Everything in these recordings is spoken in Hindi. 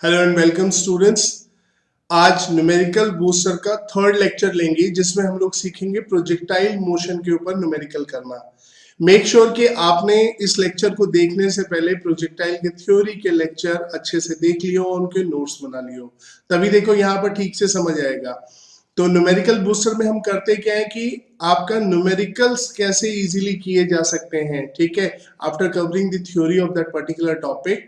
Hello and welcome students. आज न्यूमेरिकल बूस्टर का थर्ड लेक्चर लेंगे जिसमें हम लोग सीखेंगे प्रोजेक्टाइल मोशन के ऊपर न्यूमेरिकल करना। मेक श्योर कि आपने इस लेक्चर को देखने से पहले प्रोजेक्टाइल के थ्योरी के लेक्चर अच्छे से देख लियो और उनके नोट्स बना लियो, तभी देखो यहाँ पर ठीक से समझ आएगा। तो न्यूमेरिकल बूस्टर में हम करते क्या है कि आपका न्यूमेरिकल्स कैसे इजीली किए जा सकते हैं, ठीक है, after covering the theory of that particular topic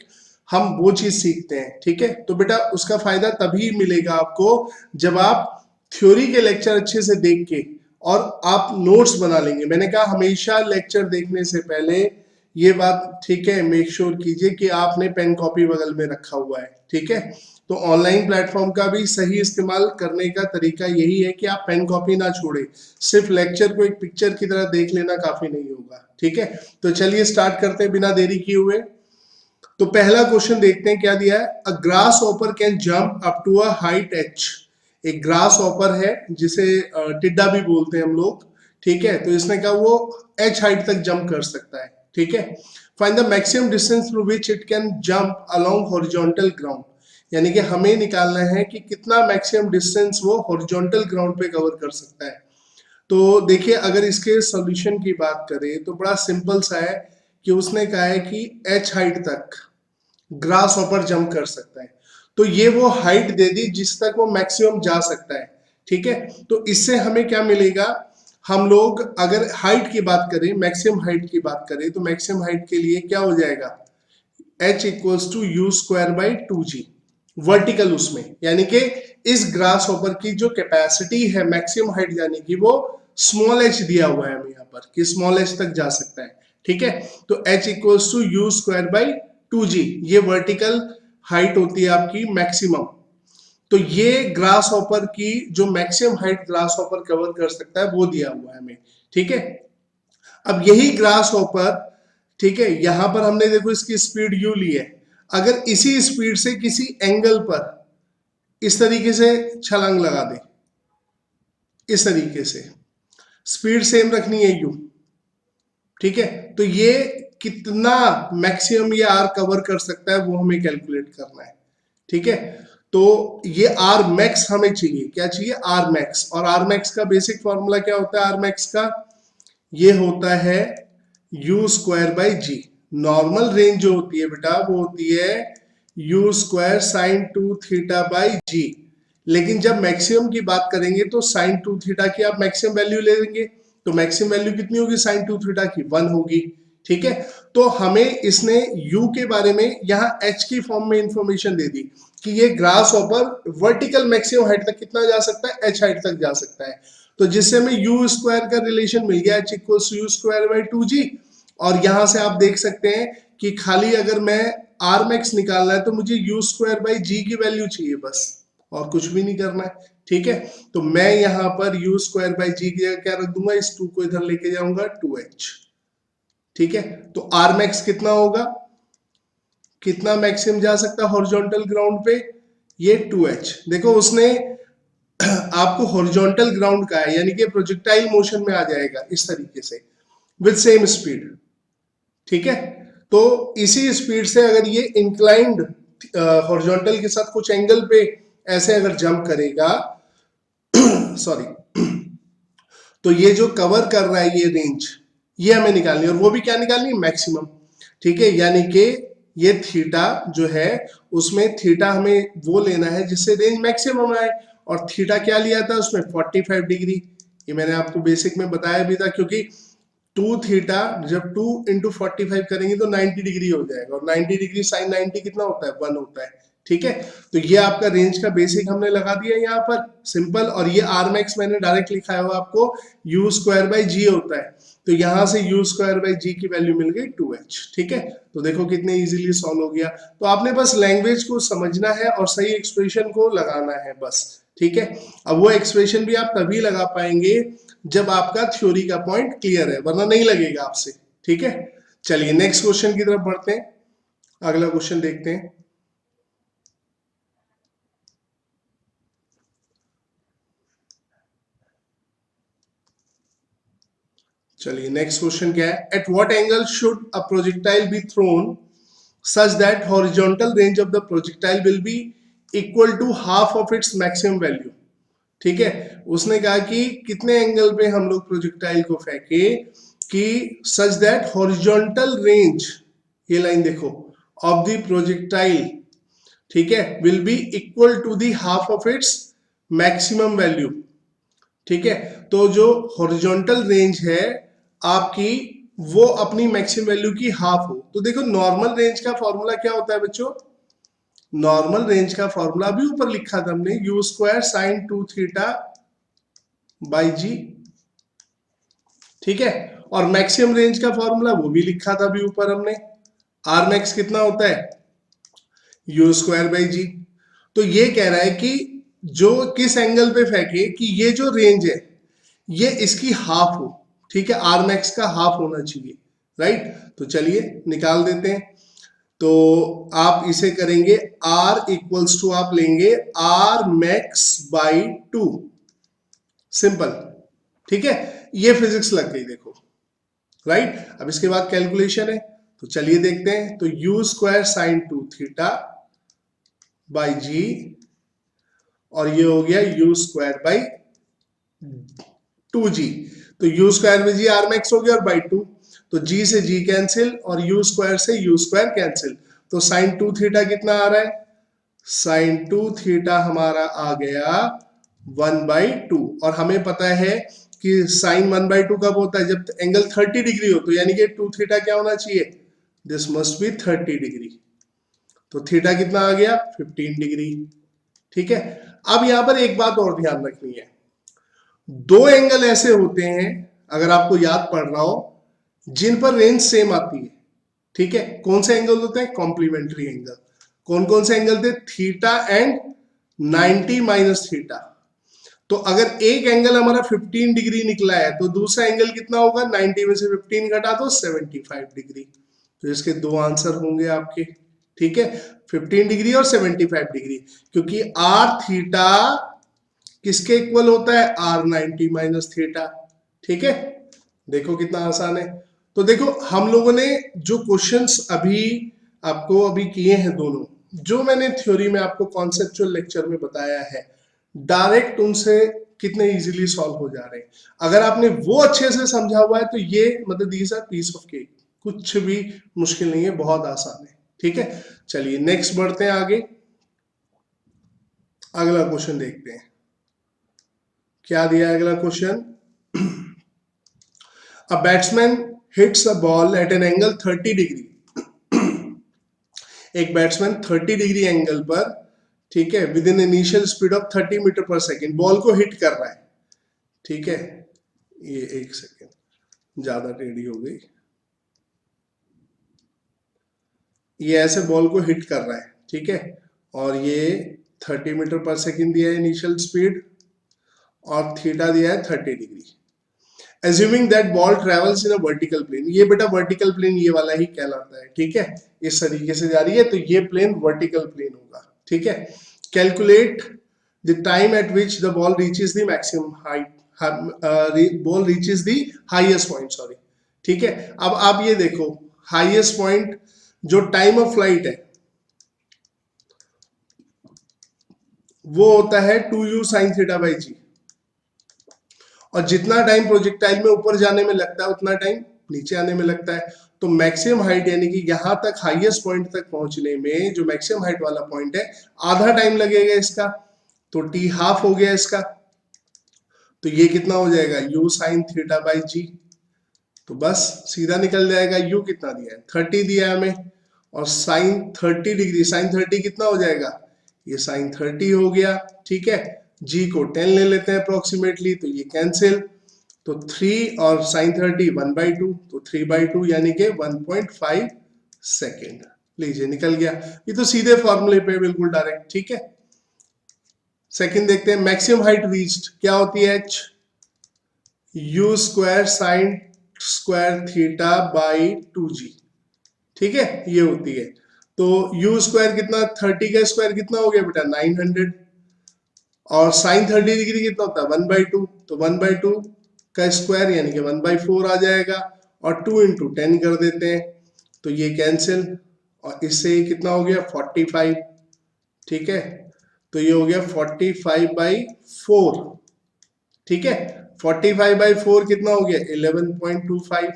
हम वो चीज सीखते हैं। ठीक है, तो बेटा उसका फायदा तभी मिलेगा आपको जब आप थ्योरी के लेक्चर अच्छे से देख के और आप नोट्स बना लेंगे। मैंने कहा हमेशा लेक्चर देखने से पहले ये बात, ठीक है, मेक श्योर कीजिए कि आपने पेन कॉपी बगल में रखा हुआ है। ठीक है, तो ऑनलाइन प्लेटफॉर्म का भी सही इस्तेमाल करने का तरीका यही है कि आप पेन कॉपी ना छोड़े, सिर्फ लेक्चर को एक पिक्चर की तरह देख लेना काफी नहीं होगा। ठीक है, तो चलिए स्टार्ट करते हैं बिना देरी किए हुए। तो पहला क्वेश्चन देखते हैं क्या दिया है। A grasshopper can jump up to a height H. एक ग्रास ऑपर है जिसे टिड्डा भी बोलते हैं हम लोग। ठीक है, तो इसने कहा वो एच हाइट तक जंप कर सकता है। ठीक है, find the maximum distance through which it can jump along horizontal ground. यानी कि हमें निकालना है कि कितना मैक्सिमम डिस्टेंस वो हॉरिजॉन्टल ग्राउंड पे कवर कर सकता है। तो देखिए, अगर इसके सॉल्यूशन की बात करें तो बड़ा सिंपल सा है कि उसने कहा है कि एच हाइट तक ग्रास हॉपर जंप कर सकता है, तो ये वो हाइट दे दी जिस तक वो मैक्सिमम जा सकता है। ठीक है, तो इससे हमें क्या मिलेगा, हम लोग अगर हाइट की बात करें, मैक्सिमम हाइट की बात करें, तो मैक्सिमम हाइट के लिए क्या हो जाएगा, h equals to u square by 2g vertical उसमें, यानी कि इस ग्रास हॉपर की जो कैपेसिटी है मैक्सिमम हाइट जाने की वो स्मॉल h दिया हुआ है हमें यहाँ पर कि स्मॉल h तक जा सकता है। ठीक है, तो h equals to u square by 2g, ये वर्टिकल हाइट होती है आपकी मैक्सिमम। तो ये ग्रास हॉपर की जो maximum height grass hopper cover कर सकता है वो दिया हुआ है हमें। ठीक है, अब यही ग्रास हॉपर, ठीक है, यहां पर हमने देखो इसकी स्पीड यू ली है, अगर इसी स्पीड से किसी एंगल पर इस तरीके से छलांग लगा दे, इस तरीके से स्पीड सेम रखनी है यू। ठीक है, तो ये कितना मैक्सिमम ये आर कवर कर सकता है वो हमें कैलकुलेट करना है। ठीक है, तो ये आर मैक्स हमें चाहिए, क्या चाहिए, आर मैक्स। और आर मैक्स का बेसिक फॉर्मूला क्या होता है, आर मैक्स का ये होता है U square by G. Normal range जो होती है बेटा वो होती है U square sine 2 theta by G, लेकिन जब मैक्सिमम की बात करेंगे तो साइन 2 थीटा की आप मैक्सिमम वैल्यू ले लेंगे, तो मैक्सिमम वैल्यू कितनी होगी साइन 2 थीटा की, 1 होगी। ठीक है, तो हमें इसने u के बारे में यहाँ h की फॉर्म में इंफॉर्मेशन दे दी कि ये ग्रास ऊपर वर्टिकल मैक्सिमम हाइट तक कितना जा सकता है, h हाइट तक जा सकता है। तो जिससे हमें यू स्क्वायर का रिलेशन मिल गया, h equals you square by 2g। और यहां से आप देख सकते हैं कि खाली अगर मैं आर मैक्स निकालना है तो मुझे यू स्क्वायर बाई जी की वैल्यू चाहिए बस, और कुछ भी नहीं करना है। ठीक है, तो मैं यहाँ पर यू स्क्वायर बाई जी की जगह क्या रख दूंगा, इस 2 को इधर लेके जाऊंगा 2h। ठीक है, तो आर मैक्स कितना होगा, कितना मैक्सिमम जा सकता है हॉरिजॉन्टल ग्राउंड पे, ये 2h। देखो उसने आपको हॉरिजॉन्टल ग्राउंड का है, यानी कि प्रोजेक्टाइल मोशन में आ जाएगा इस तरीके से विद सेम स्पीड। ठीक है, तो इसी स्पीड से अगर ये इंक्लाइंड हॉरिजॉन्टल के साथ कुछ एंगल पे ऐसे अगर जंप करेगा सॉरी, तो ये जो कवर कर रहा है ये रेंज, ये हमें निकालनी है, और वो भी क्या निकालनी है, मैक्सिमम। ठीक है, यानी कि ये थीटा जो है उसमें थीटा हमें वो लेना है जिससे रेंज मैक्सिमम आए, और थीटा क्या लिया था उसमें 45 डिग्री। ये मैंने आपको बेसिक में बताया भी था, क्योंकि 2 थीटा जब 2 इंटू 45 करेंगे तो 90 डिग्री हो जाएगा, और 90 डिग्री साइन 90 कितना होता है, 1 होता है। ठीक है, तो ये आपका रेंज का बेसिक हमने लगा दिया यहाँ पर सिंपल, और ये आर मैक्स मैंने डायरेक्ट लिखा है आपको यू स्क्वायर बाई जी होता है, तो यहां से यू स्क्वायर बाई जी की वैल्यू मिल गई 2h। ठीक है, तो देखो कितने इजीली सॉल्व हो गया। तो आपने बस लैंग्वेज को समझना है और सही एक्सप्रेशन को लगाना है बस। ठीक है, अब वो एक्सप्रेशन भी आप तभी लगा पाएंगे जब आपका थ्योरी का पॉइंट क्लियर है, वरना नहीं लगेगा आपसे। ठीक है, चलिए नेक्स्ट क्वेश्चन की तरफ बढ़ते हैं, अगला क्वेश्चन देखते हैं। चलिए नेक्स्ट क्वेश्चन क्या है, at what angle should a projectile be thrown such that horizontal range of the projectile will be equal to half of its maximum value। ठीक है, उसने कहा कि कितने एंगल पे हम लोग प्रोजेक्टाइल को फेंके कि सच दैट हॉरिजॉन्टल रेंज, ये लाइन देखो, ऑफ द प्रोजेक्टाइल, ठीक है, will be equal to the half of its maximum value. ठीक है, तो जो हॉरिजॉन्टल रेंज है आपकी वो अपनी मैक्सिमम वैल्यू की हाफ हो। तो देखो नॉर्मल रेंज का फॉर्मूला क्या होता है बच्चों, नॉर्मल रेंज का फॉर्मूला भी ऊपर लिखा था हमने, U square sine 2 theta by G. ठीक है, और मैक्सिमम रेंज का फॉर्मूला वो भी लिखा था भी ऊपर हमने, आर मैक्स कितना होता है, यू स्क्वायर बाई जी। तो ये कह रहा है कि जो किस एंगल पे फेंके कि ये जो रेंज है ये इसकी हाफ हो। ठीक है, आर मैक्स का हाफ होना चाहिए, राइट। तो चलिए निकाल देते हैं। तो आप इसे करेंगे आर इक्वल्स टू आप लेंगे आर मैक्स बाई 2, सिंपल। ठीक है, ये फिजिक्स लग गई देखो, राइट। अब इसके बाद कैलकुलेशन है, तो चलिए देखते हैं। तो U square sine 2 theta by G, और ये हो गया यू स्क्वायर बाई 2g। तो यू स्क्वायर में जी आर मैक्स हो गया और बाई 2, तो g से g कैंसिल और u स्क्वायर से u स्क्वायर कैंसिल। तो साइन 2 थीटा कितना आ रहा है, साइन 2 थीटा हमारा आ गया 1/2। और हमें पता है कि साइन 1/2 कब होता है, जब एंगल 30 डिग्री हो। तो यानी कि 2 थीटा क्या होना चाहिए, दिस मस्ट बी 30 डिग्री। तो थीटा कितना आ गया, 15 डिग्री। ठीक है, अब यहां पर एक बात और ध्यान रखनी है, दो एंगल ऐसे होते हैं अगर आपको याद पड़ रहा हो जिन पर रेंज सेम आती है। ठीक है, कौन से एंगल होते हैं, कॉम्प्लीमेंट्री एंगल। कौन कौन से एंगल थे, थीटा एंड 90 माइनस थीटा। तो अगर एक एंगल हमारा 15 डिग्री निकला है तो दूसरा एंगल कितना होगा, 90 में से 15 घटा दो 75 डिग्री। तो इसके दो आंसर होंगे आपके। ठीक है, 15 डिग्री और 75 डिग्री, क्योंकि आर थीटा किसके इक्वल होता है, आर 90 माइनस थीटा। ठीक है, देखो कितना आसान है। तो देखो हम लोगों ने जो क्वेश्चंस अभी आपको अभी किए हैं दोनों, जो मैंने थ्योरी में आपको कॉन्सेप्चुअल लेक्चर में बताया है, डायरेक्ट उनसे कितने इजीली सॉल्व हो जा रहे हैं। अगर आपने वो अच्छे से समझा हुआ है तो ये मतलब these are piece of cake, कुछ भी मुश्किल नहीं है, बहुत आसान है। ठीक है, चलिए नेक्स्ट बढ़ते हैं आगे, अगला क्वेश्चन देखते हैं क्या दिया है अगला question. A batsman hits a ball at an angle 30 degree. एक बैट्समैन 30 डिग्री एंगल पर, ठीक है, with in initial speed of 30 metre पर सेकेंड बॉल को हिट कर रहा है। ठीक है, ये एक सेकेंड ज्यादा टेढ़ी हो गई, ये ऐसे बॉल को हिट कर रहा है। ठीक है, और ये 30 मीटर पर सेकेंड दिया है इनिशियल स्पीड, और थीटा दिया है 30 degree. Assuming that ball travels in a vertical plane, ये बेटा वर्टिकल प्लेन ये वाला ही कहलाता है। ठीक है, इस तरीके से जा रही है तो ये प्लेन वर्टिकल प्लेन होगा। ठीक है, calculate the time eight which the ball reaches the maximum height, ball reaches the highest point, sorry. ठीक है, अब आप ये देखो हाईएस्ट पॉइंट जो टाइम ऑफ फ्लाइट है वो होता है 2u sin theta by G, और जितना टाइम प्रोजेक्टाइल में ऊपर जाने में लगता है उतना टाइम नीचे आने में लगता है। तो मैक्सिमम हाइट यानी कि यहां तक हाईएस्ट पॉइंट तक पहुंचने में जो मैक्सिमम हाइट वाला पॉइंट है आधा टाइम लगेगा इसका, तो टी हाफ हो गया इसका। तो ये कितना हो जाएगा, you sine theta by G. तो बस सीधा निकल जाएगा, यू कितना दिया है 30 दिया है हमें, और साइन 30 डिग्री, साइन 30 कितना हो जाएगा, ये साइन 30 हो गया। ठीक है, जी को 10 ले लेते हैं अप्रोक्सीमेटली, तो ये कैंसिल। तो 3 और साइन 30 1/2, तो 3/2 यानी कि 1.5 सेकेंड। लीजिए निकल गया, ये तो सीधे फॉर्मूले पे बिल्कुल डायरेक्ट। ठीक है, सेकंड देखते हैं, मैक्सिमम हाइट रीच्ड क्या होती है, H U square sine square theta by 2g। ठीक है, ये होती है। तो यू स्क्वायर कितना, 30 का स्क्वायर कितना हो गया बेटा 900, और साइन 30 डिग्री कितना होता है 1/2, तो 1/2 का स्क्वायर यानी कि 1/4 आ जाएगा, और 2 × 10 कर देते हैं तो ये कैंसिल, और इससे कितना हो गया 45, ठीक है। तो ये हो गया 45/4, ठीक है। 45/4 कितना हो गया 11.25,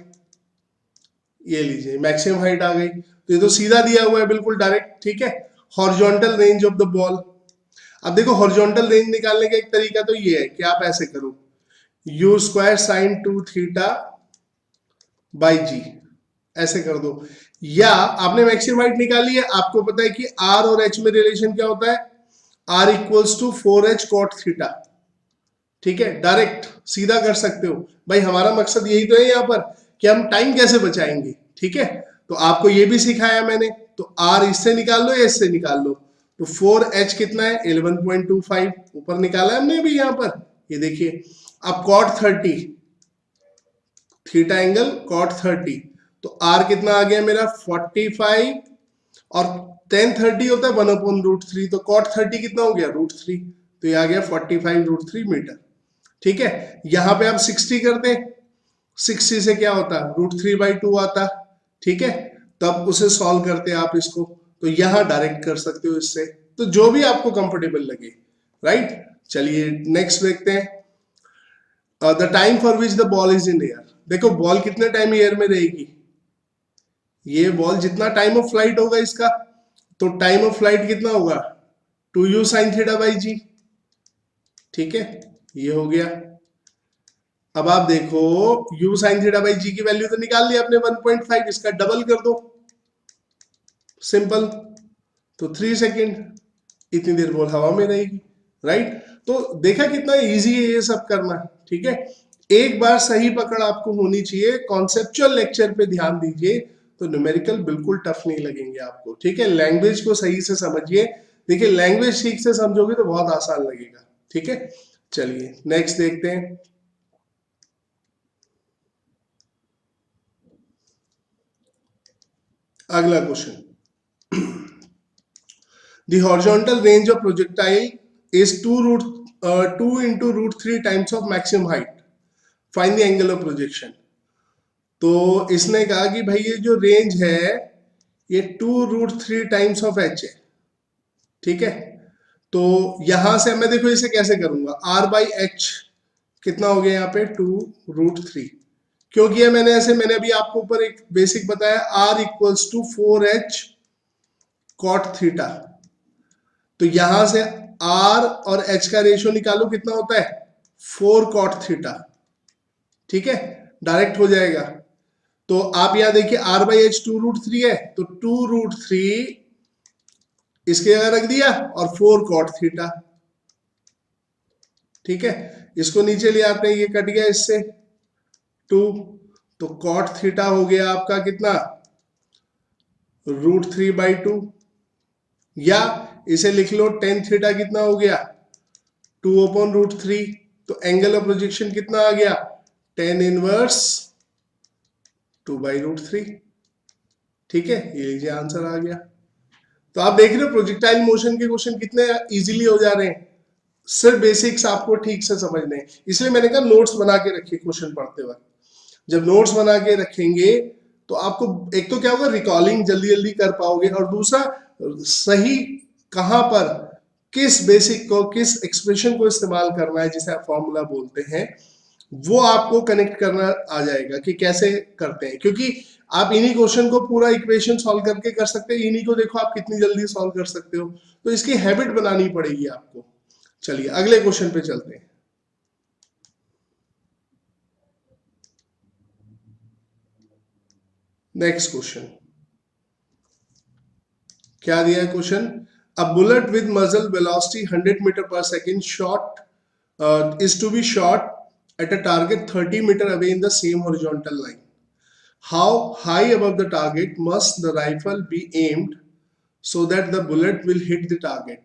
ये लीजिए मैक्सिमम हाइट आ गई। तो ये तो सीधा दिया हुआ है बिल्कुल डायरेक्ट, ठीक है। Horizontal range of the ball, अब देखो हॉरिजॉन्टल रेंज निकालने का एक तरीका तो ये है कि आप ऐसे करो u² sin 2θ/g, ऐसे कर दो। या आपने मैक्सिमम हाइट निकाली है, आपको पता है कि r और h में रिलेशन क्या होता है, r = 4h cot थीटा, ठीक है। डायरेक्ट सीधा कर सकते हो भाई, हमारा मकसद यही तो है यहाँ पर कि हम टाइम कैसे बचाएंगे, ठीक है। तो आपको ये भी सिखाया मैंने, तो r इससे निकाल लो या इससे निकाल लो। तो 4h कितना है 11.25, ऊपर निकाला है हमने भी यहाँ पर, ये देखिए। अब cot 30, थीटा एंगल cot 30, तो r कितना आ गया मेरा 45, और tan 30 होता है 1/√3, तो cot 30 कितना हो गया √3, तो ये आ गया 45√3 मीटर, ठीक है। यहां पे आप 60 करते, 60 से क्या होता √3/2 आता, ठीक है। तब उसे सॉल्व करते आप इसको, तो यहां डायरेक्ट कर सकते हो इससे, तो जो भी आपको कंफर्टेबल लगे, राइट। चलिए नेक्स्ट देखते हैं, the time for which the ball is in air. देखो बॉल कितने टाइम एयर में रहेगी, ये बॉल जितना टाइम ऑफ फ्लाइट होगा इसका, तो टाइम ऑफ फ्लाइट कितना होगा 2u sin θ/g, ठीक है। ये हो गया। अब आप देखो u sin θ/g की वैल्यू तो निकाल ली आपने 1.5, इसका डबल कर दो, सिंपल। तो 3 सेकेंड, इतनी देर बॉल हवा में रहेगी, राइट। तो देखा कितना इजी है ये सब करना, ठीक है। एक बार सही पकड़ आपको होनी चाहिए, कॉन्सेप्चुअल लेक्चर पे ध्यान दीजिए, तो न्यूमेरिकल बिल्कुल टफ नहीं लगेंगे आपको, ठीक है। लैंग्वेज को सही से समझिए, देखिए लैंग्वेज ठीक से समझोगे तो बहुत आसान लगेगा, ठीक है। चलिए नेक्स्ट देखते हैं, अगला question. The horizontal range of projectile is 2 into √3 times of maximum height. Find the angle of projection. तो इसने कहा कि भाई ये जो रेंज है ये 2√3 टाइम्स ऑफ h है, ठीक है। तो यहां से मैं देखो इसे कैसे करूंगा, r/h कितना हो गया यहाँ पे 2√3, क्यों किया मैंने ऐसे, मैंने अभी आपको ऊपर एक बेसिक बताया, r = 4h cot थीटा। तो यहां से r और h का रेशियो निकालो कितना होता है 4 cot थीटा, ठीक है, डायरेक्ट हो जाएगा। तो आप यहां देखिए r/h 2√3 है, तो 2√3 इसके जगह रख दिया और 4 cot थीटा, ठीक है। इसको नीचे ले आते हैं, ये कट गया इससे 2, तो cot थीटा हो गया आपका कितना √3/2, या इसे लिख लो tan थीटा कितना हो गया 2/√3, तो एंगल ऑफ प्रोजेक्शन कितना आ गया tan इनवर्स 2/√3, ठीक है। ये लीजिए आंसर आ गया। तो आप देख रहे हो प्रोजेक्टाइल मोशन के क्वेश्चन कितने इजीली हो जा रहे हैं, सिर्फ बेसिक्स आपको ठीक से समझने हैं। इसलिए मैंने कहा नोट्स बना के रखिए क्वेश्चन पढ़ते वक्त, जब नोट्स बना के रखेंगे तो आपको एक तो क्या होगा रिकॉलिंग जल्दी जल्दी कर पाओगे, और दूसरा सही कहां पर किस बेसिक को किस एक्सप्रेशन को इस्तेमाल करना है जिसे आप फॉर्मूला बोलते हैं, वो आपको कनेक्ट करना आ जाएगा कि कैसे करते हैं। क्योंकि आप इन्हीं क्वेश्चन को पूरा इक्वेशन सॉल्व करके कर सकते हैं, इन्हीं को देखो आप कितनी जल्दी सॉल्व कर सकते हो, तो इसकी हैबिट बनानी पड़ेगी आपको। चलिए अगले क्वेश्चन पे चलते हैं। नेक्स्ट क्वेश्चन क्या दिया है क्वेश्चन, अ बुलेट विद मजल वेलोसिटी 100 मीटर पर second shot is to be shot at a target 30 meter away in the same horizontal line. How high above the target must the rifle be aimed so that the bullet will hit the target?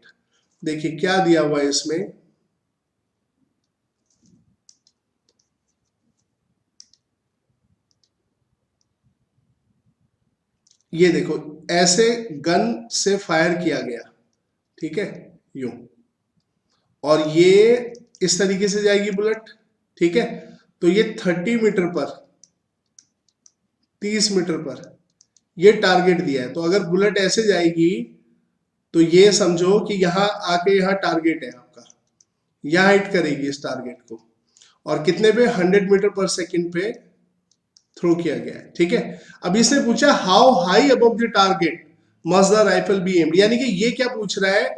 देखिए क्या दिया हुआ है इसमें, ये देखो ऐसे गन से फायर किया गया, ठीक है, यूं, और ये इस तरीके से जाएगी बुलेट, ठीक है। तो ये 30 मीटर पर 30 मीटर पर ये टारगेट दिया है, तो अगर बुलेट ऐसे जाएगी तो ये समझो कि यहाँ आके यहाँ टारगेट है आपका, यहाँ हिट करेगी इस टारगेट को, और कितने पे 100 मीटर पर सेकंड पे थ्रो किया गया है। ठीक है, अब इसने पूछा how high above the target must the rifle B aimed, यानी कि ये क्या पूछ रहा है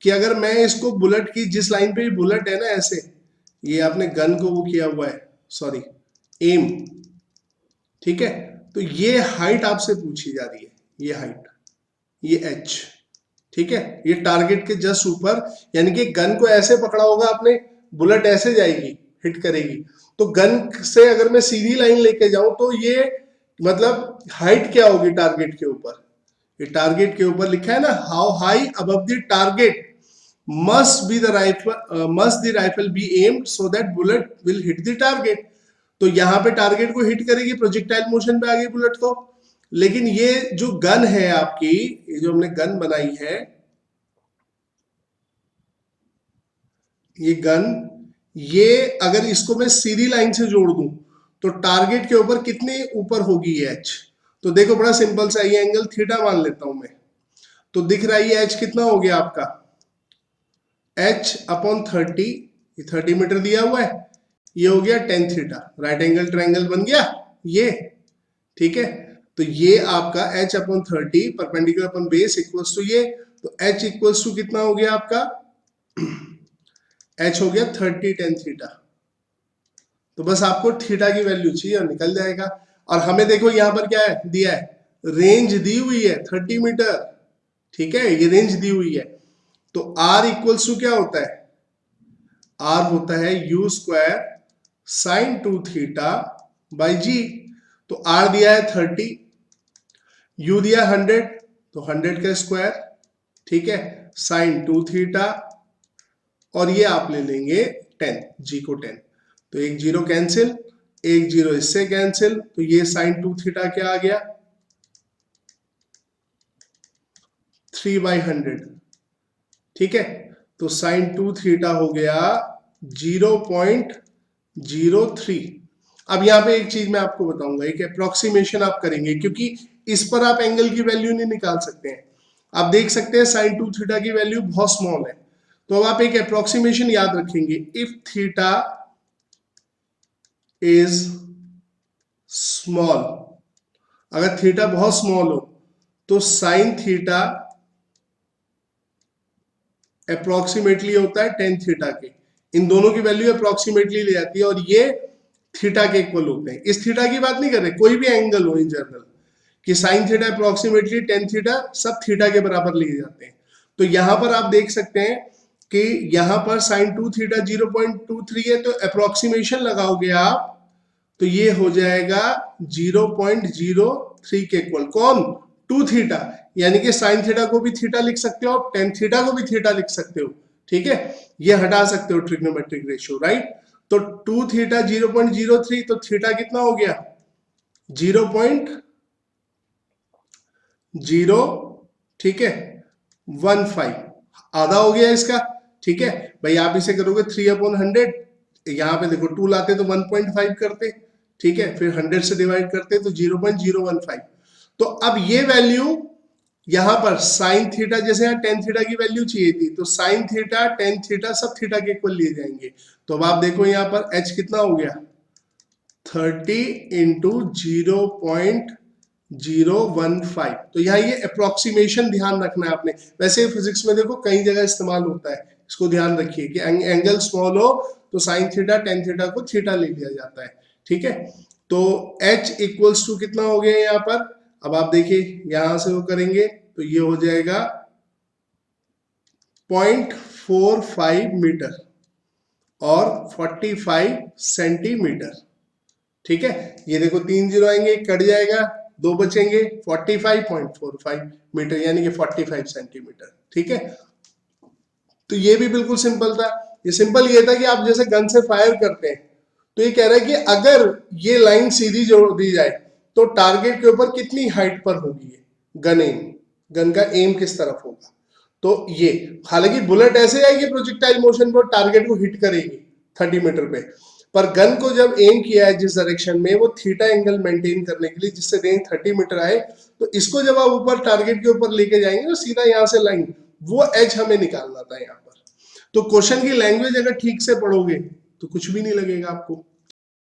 कि अगर मैं इसको बुलेट की जिस लाइन पे बुलेट है ना, ऐसे ये आपने गन को वो किया हुआ है, सॉरी एम, ठीक है, तो ये हाइट आपसे पूछी जा रही है, ये हाइट, ये एच, ठीक है, ये टारगेट के जस्ट ऊपर, यानी कि गन को ऐसे पकड़ा होगा आपने, बुलेट ऐसे जाएगी, हिट करेगी, तो गन से अगर मैं सीधी लाइन लेके जाऊं तो ये मतलब हाइट क्या होगी टारगेट के ऊपर, ये टारगेट के ऊपर लिखा है ना, how high above the target must be the rifle must the rifle be aimed so that bullet will hit the target, तो यहां पे टारगेट को हिट करेगी, प्रोजेक्टाइल मोशन पे आ गई बुलेट तो, लेकिन ये जो गन है आपकी, ये जो हमने गन बनाई है, ये गन, ये अगर इसको मैं सीधी लाइन से जोड़ दूं तो टारगेट के ऊपर कितने ऊपर होगी ये एच, तो देखो बड़ा सिंपल सा, ये एंगल थीटा मान लेता हूं मैं, तो दिख रहा है ये एच कितना हो गया आपका, एच अपॉन 30, ये 30 मीटर दिया हुआ है, ये हो गया 10 थीटा, राइट एंगल ट्रायंगल बन गया ये, ठीक है, तो ये आपका H upon 30 perpendicular upon base equals to ये, तो एच इक्वल्स टू कितना हो गया आपका, एच हो गया 30 10 थीटा, तो बस आपको थीटा की वैल्यू चाहिए और निकल जाएगा। और हमें देखो यहां पर क्या है दिया है, रेंज दी हुई है 30 मीटर, ठीक है, ये रेंज दी हुई है, तो R इक्वल्स टू क्या होता है, R होता है u square sine 2 theta by G, तो R दिया है 30, u दिया 100, तो 100 का स्क्वायर, ठीक है, साइन 2 थीटा, और ये आप ले लेंगे 10, जी को 10, तो एक जीरो कैंसिल, एक जीरो इससे कैंसिल, तो ये साइन 2 थीटा क्या आ गया, 3/100, ठीक है, तो साइन 2 थीटा हो गया 0.03। अब यहां पे एक चीज मैं आपको बताऊंगा, एक अप्रोक्सीमेशन आप करेंगे, क्योंकि इस पर आप एंगल की वैल्यू नहीं निकाल सकते हैं, आप देख सकते हैं साइन 2 थीटा की वैल्यू बहुत स्मॉल है, तो अब आप एक अप्रोक्सीमेशन याद रखेंगे, इफ थीटा इज स्मॉल, अगर थीटा बहुत स्मॉल हो तो साइन थीटा अप्रोक्सीमेटली होता है 10 थीटा के, इन दोनों की वैल्यू अप्रोक्सीमेटली ले जाती है, और ये थीटा के इक्वल होते हैं, इस थीटा की बात नहीं कर रहे, कोई भी एंगल हो इन जनरल, कि साइन थीटा अप्रोक्सीमेटली 10 थीटा सब थीटा के बराबर लिए जाते हैं, तो यहां पर आप देख सकते हैं कि यहां पर साइन 2 थीटा 0.23 है, तो अप्रोक्सीमेशन लगाओगे आप तो ये हो जाएगा 0.03 के इक्वल, कौन, 2 थीटा, यानी कि साइन थीटा को भी थीटा लिख सकते हो आप, टेन थीटा को भी थीटा लिख सकते हो, ठीक है, ये हटा सकते हो ट्रिग्नोमेट्रिक रेशियो, राइट, तो 2 थीटा 0.03, तो थीटा कितना हो गया 0.0, ठीक है, 15, आधा हो गया इसका, ठीक है भाई, आप इसे करोगे 3/100, यहाँ पे देखो 2 लाते तो 1.5 करते, ठीक है, फिर 100 से डिवाइड करते तो 0.015, तो अब ये वैल्यू यहां पर साइन थीटा, जैसे यहाँ टेन थीटा की वैल्यू चाहिए थी, तो साइन थीटा टेन थीटा सब थीटा के इक्वल लिए जाएंगे, तो अब आप देखो यहाँ पर h कितना हो गया 30 इंटू 0.015, तो यहाँ ये अप्रोक्सीमेशन ध्यान रखना है आपने, वैसे फिजिक्स में देखो कई जगह इस्तेमाल होता है, इसको ध्यान रखिए कि एंगल स्मॉल हो तो साइन थीटा टेन थीटा को थीटा ले लिया जाता है, ठीक है, तो h इक्वल्स टू कितना हो गया यहाँ पर, अब आप देखिए यहां से वो करेंगे तो ये हो जाएगा 0.45 मीटर और 45 सेंटीमीटर, ठीक है, ये देखो 3 जीरो आएंगे, कट जाएगा, 2 बचेंगे, 45.45 मीटर यानी कि 45 सेंटीमीटर, ठीक है, तो ये भी बिल्कुल सिंपल था, ये सिंपल ये था कि आप जैसे गन से फायर करते हैं, तो ये कह रहा है कि अगर ये लाइन सीधी जोड़ दी जाए तो टारगेट के ऊपर कितनी हाइट पर होगी ये गन एम, गन का एम किस तरफ होगा, तो ये हालांकि बुलेट ऐसे आएगी प्रोजेक्टाइल मोशन पर टारगेट को हिट करेगी 30 मीटर पे, पर गन को जब एम किया है जिस डायरेक्शन में, वो थीटा एंगल मेंटेन करने के लिए, जिससे रेंज 30 मीटर आए, तो इसको जब आप ऊपर टारगेट के ऊपर लेके जाएंगे तो सीधा यहाँ से लाइन, वो एज हमें निकालना था यहाँ पर। तो क्वेश्चन की लैंग्वेज अगर ठीक से पढ़ोगे तो कुछ भी नहीं लगेगा आपको।